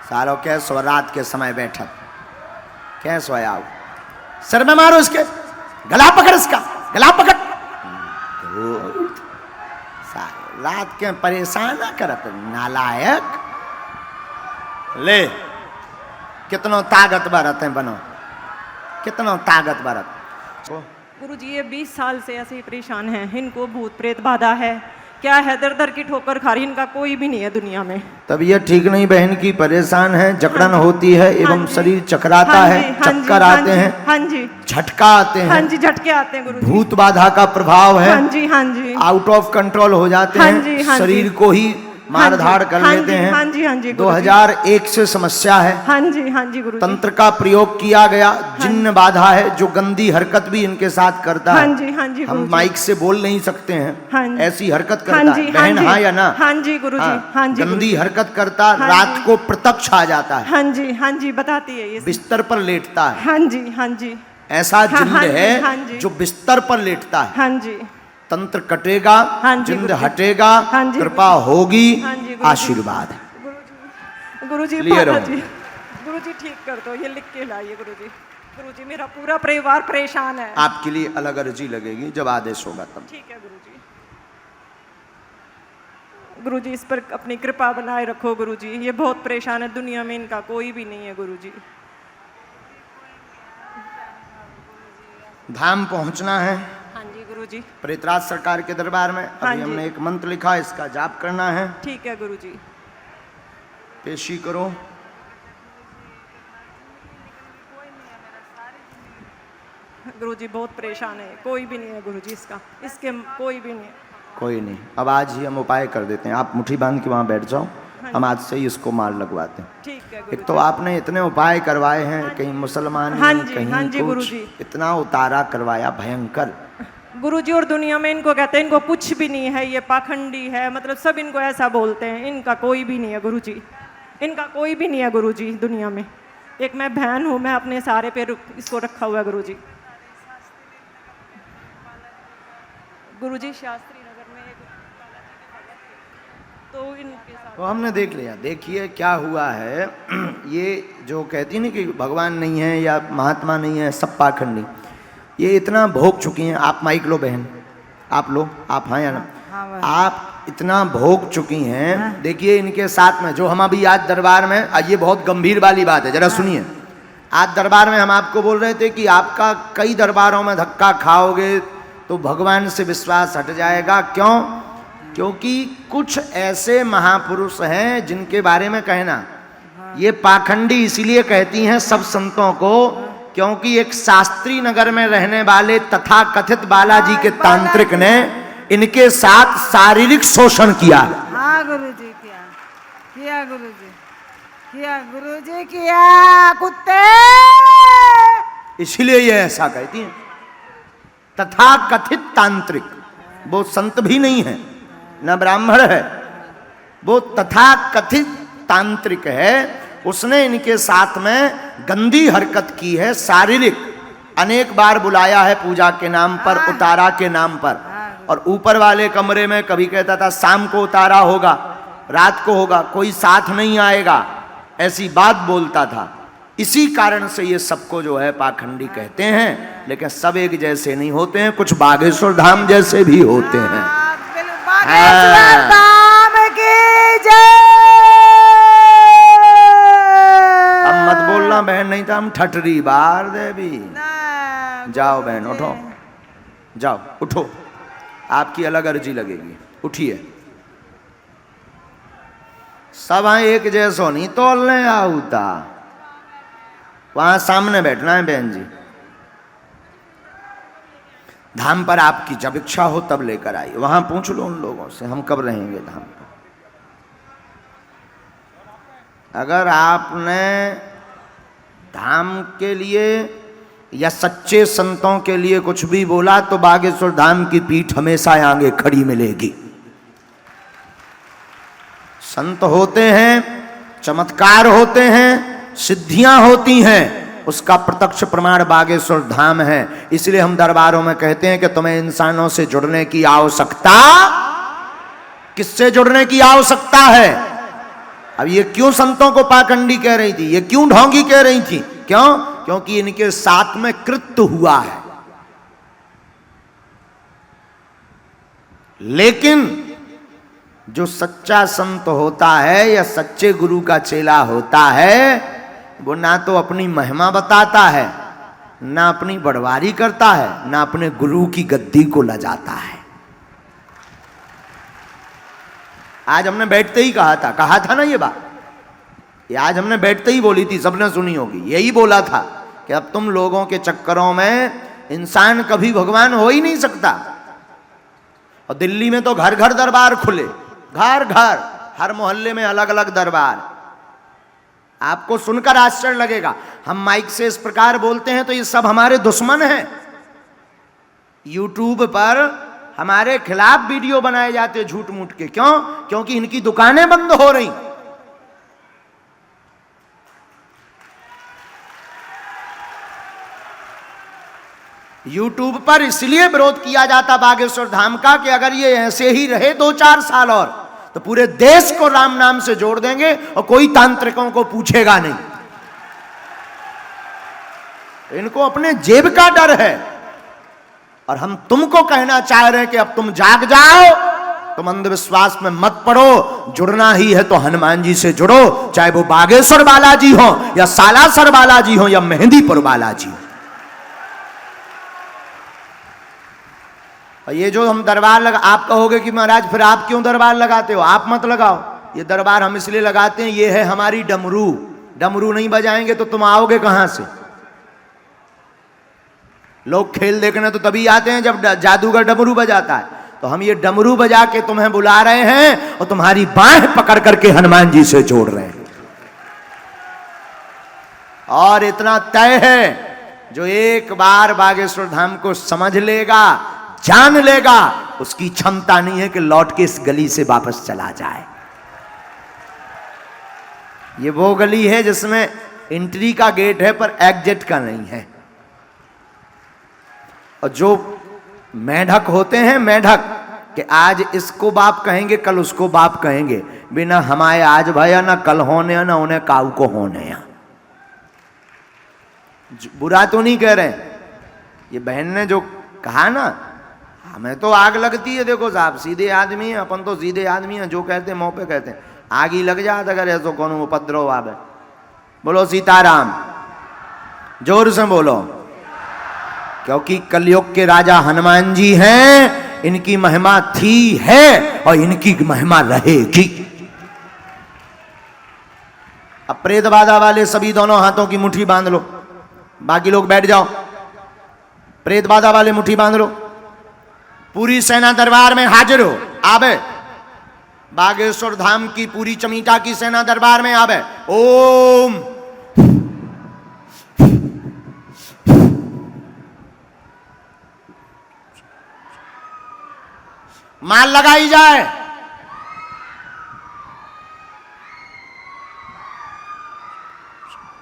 सालो कैसो रात के समय बैठा कैसो आओ सर में मारो इसके गला पकड़ इसका गला पकड़ सारे रात के परेशान ना करत नालायक ले कितनो ताकत बरत बनो कितनो ताकत बरत। गुरुजी ये 20 साल से ऐसे ही परेशान हैं, इनको भूत प्रेत बाधा है, क्या है दर दर की ठोकर खा रही, इनका कोई भी नहीं है दुनिया में। तबीयत ठीक नहीं बहन की, परेशान है, जकड़न होती है एवं शरीर चकराता है, चक्कर आते हैं, हाँ जी झटका आते हैं, हाँ जी झटके आते हैं गुरुजी, भूत बाधा का प्रभाव है, हाँ जी हाँ जी, आउट ऑफ कंट्रोल हो जाते हैं, शरीर को ही मारधाड़ कर लेते हैं। हाँ जी हाँ जी 2001 से समस्या है। हाँ जी गुरुजी, तंत्र का प्रयोग किया गया, जिन्न बाधा है जो गंदी हरकत भी इनके साथ करता है। हाँ जी हम माइक से बोल नहीं सकते हैं, हाँ ऐसी हरकत करता है बहन, हाँ या ना? हाँ जी गुरुजी, हाँ जी गंदी हरकत करता, रात को प्रत्यक्ष आ जाता है, हाँ जी बताती है ये, बिस्तर पर लेटता है, हाँ जी ऐसा जिन्न है जो बिस्तर पर लेटता है। हाँ जी तंत्र कटेगा, जिंद हटेगा, कृपा होगी, आशीर्वाद है। गुरुजी गुरुजी ठीक कर दो, ये लिख के लाइए गुरुजी। गुरुजी मेरा पूरा परिवार परेशान है। आपके लिए अलग अर्जी लगेगी जब आदेश होगा तब। ठीक है गुरुजी। गुरुजी इस पर अपनी कृपा बनाए रखो गुरुजी, ये बहुत परेशान है, दुनिया में इनका कोई भी नहीं है गुरुजी। धाम पहुंचना है गुरुजी, प्रेतराज सरकार के दरबार में। अभी हमने एक मंत्र लिखा, इसका जाप करना है। ठीक है गुरुजी। पेशी करो। गुरुजी बहुत परेशान है, कोई भी नहीं है गुरुजी इसका, इसके कोई भी नहीं है। कोई नहीं, अब आज ही हम उपाय कर देते हैं। आप मुट्ठी बांध के वहाँ बैठ जाओ, हम आज से ही इसको मार लगवाते हैं। ठीक है एक तो आपने इतने उपाय करवाए हैं, कहीं मुसलमान कहीं कुछ, इतना उतारा करवाया भयंकर गुरुजी, और दुनिया में इनको कहते हैं इनको कुछ भी नहीं है, ये पाखंडी है, मतलब सब इनको ऐसा बोलते हैं, इनका कोई भी नहीं है गुरुजी, इनका कोई भी नहीं है गुरुजी दुनिया में। एक मैं बहन हूँ, मैं अपने सारे पे इसको रखा हुआ है गुरुजी। गुरुजी शास्त्री नगर में तो इनके साथ तो हमने देख लिया। देखिए क्या हुआ है, ये जो कहती नहीं कि भगवान नहीं है या महात्मा नहीं है, सब पाखंडी, ये इतना भोग चुकी हैं। आप माइक लो बहन, आप लो, आप हाँ या ना? आप इतना भोग चुकी हैं। देखिए इनके साथ में जो हम अभी आज दरबार में, ये बहुत गंभीर वाली बात है, जरा सुनिए। आज दरबार में हम आपको बोल रहे थे कि आपका कई दरबारों में धक्का खाओगे तो भगवान से विश्वास हट जाएगा। क्यों? क्योंकि कुछ ऐसे महापुरुष हैं जिनके बारे में कहना, ये पाखंडी इसीलिए कहती हैं सब संतों को, क्योंकि एक शास्त्री नगर में रहने वाले तथा कथित बालाजी के तांत्रिक ने इनके साथ शारीरिक शोषण किया। हाँ गुरुजी किया गुरुजी किया कुत्ते, इसलिए ये ऐसा कहती हैं। तथा कथित तांत्रिक, वो संत भी नहीं है न ब्राह्मण है, वो तथा कथित तांत्रिक है। उसने इनके साथ में गंदी हरकत की है, शारीरिक। अनेक बार बुलाया है पूजा के नाम पर, उतारा के नाम पर, और ऊपर वाले कमरे में कभी कहता था शाम को उतारा होगा, रात को होगा, कोई साथ नहीं आएगा, ऐसी बात बोलता था। इसी कारण से ये सबको जो है पाखंडी कहते हैं, लेकिन सब एक जैसे नहीं होते हैं, कुछ बागेश्वर धाम जैसे भी होते हैं। बागेश्वर धाम की जय। अब मत बोलना बहन, नहीं तो हम ठटरी बार देवी। जाओ बहन, उठो, जाओ उठो, आपकी अलग अर्जी लगेगी, उठिए। सब एक जैसो नहीं तोलने आऊता, वहां सामने बैठना है बहन जी। धाम पर आपकी जब इच्छा हो तब लेकर आइए, वहां पूछ लो उन लोगों से हम कब रहेंगे धाम पर। अगर आपने धाम के लिए या सच्चे संतों के लिए कुछ भी बोला तो बागेश्वर धाम की पीठ हमेशा आगे खड़ी मिलेगी। संत होते हैं, चमत्कार होते हैं, सिद्धियां होती हैं, उसका प्रत्यक्ष प्रमाण बागेश्वर धाम है। इसलिए हम दरबारों में कहते हैं कि तुम्हें इंसानों से जुड़ने की आवश्यकता, किससे जुड़ने की आवश्यकता है? अब ये क्यों संतों को पाखंडी कह रही थी, ये क्यों ढोंगी कह रही थी? क्यों? क्योंकि इनके साथ में कृत्य हुआ है। लेकिन जो सच्चा संत होता है या सच्चे गुरु का चेला होता है, वो ना तो अपनी महिमा बताता है, ना अपनी बड़वारी करता है, ना अपने गुरु की गद्दी को लजाता है। आज हमने बैठते ही कहा था ना ये बात, ये आज हमने बैठते ही बोली थी, सबने सुनी होगी। यही बोला था कि अब तुम लोगों के चक्करों में इंसान कभी भगवान हो ही नहीं सकता। और दिल्ली में तो घर घर दरबार खुले, घर घर, हर मोहल्ले में अलग अलग दरबार। आपको सुनकर आश्चर्य लगेगा, हम माइक से इस प्रकार बोलते हैं तो ये सब हमारे दुश्मन हैं। यूट्यूब पर हमारे खिलाफ वीडियो बनाए जाते हैं झूठ मूठ के। क्यों? क्योंकि इनकी दुकानें बंद हो रही। यूट्यूब पर इसलिए विरोध किया जाता बागेश्वर धाम का कि अगर ये ऐसे ही रहे 2-4 साल और, तो पूरे देश को राम नाम से जोड़ देंगे और कोई तांत्रिकों को पूछेगा नहीं। इनको अपने जेब का डर है। और हम तुमको कहना चाह रहे हैं कि अब तुम जाग जाओ, तुम अंधविश्वास में मत पड़ो। जुड़ना ही है तो हनुमान जी से जुड़ो, चाहे वो बागेश्वर बालाजी हो या सालासर बालाजी हो या मेहंदीपुर बालाजी हो। और ये जो हम दरबार लगा, आप कहोगे कि महाराज फिर आप क्यों दरबार लगाते हो? आप मत लगाओ। ये दरबार हम इसलिए लगाते हैं, ये है हमारी डमरू। डमरू नहीं बजाएंगे तो तुम आओगे कहां से? लोग खेल देखने तो तभी आते हैं जब जादूगर डमरू बजाता है। तो हम ये डमरू बजा के तुम्हें बुला रहे हैं और तुम्हारी बाहें पकड़ करके हनुमान जी से जोड़ रहे हैं। और इतना तय है, जो एक बार बागेश्वर धाम को समझ लेगा, जान लेगा, उसकी क्षमता नहीं है कि लौट के इस गली से वापस चला जाए। ये वो गली है जिसमें एंट्री का गेट है पर एग्जिट का नहीं है। और जो मेढक होते हैं, मेढक कि आज इसको बाप कहेंगे कल उसको बाप कहेंगे, बिना हमारे आज भया ना कल होने ना उन्हें काऊ को होने। बुरा तो नहीं कह रहे, ये बहन ने जो कहा ना, हमें तो आग लगती है। देखो साहब, सीधे आदमी है, अपन तो सीधे आदमी है, जो कहते हैं मुंह पे कहते हैं। आग ही लग जाता अगर ऐसा कौन उपद्रव आवे। बोलो सीताराम, जोर से बोलो। क्योंकि कलयुग के राजा हनुमान जी हैं, इनकी महिमा थी, है और इनकी महिमा रहेगी। अब प्रेत बाधा वाले सभी दोनों हाथों की मुट्ठी बांध लो, बाकी लोग बैठ जाओ। प्रेत बाधा वाले मुट्ठी बांध लो। पूरी सेना दरबार में हाजिर हो, आवे। बागेश्वर धाम की पूरी चमीटा की सेना दरबार में आवे। ओम माल लगाई जाए।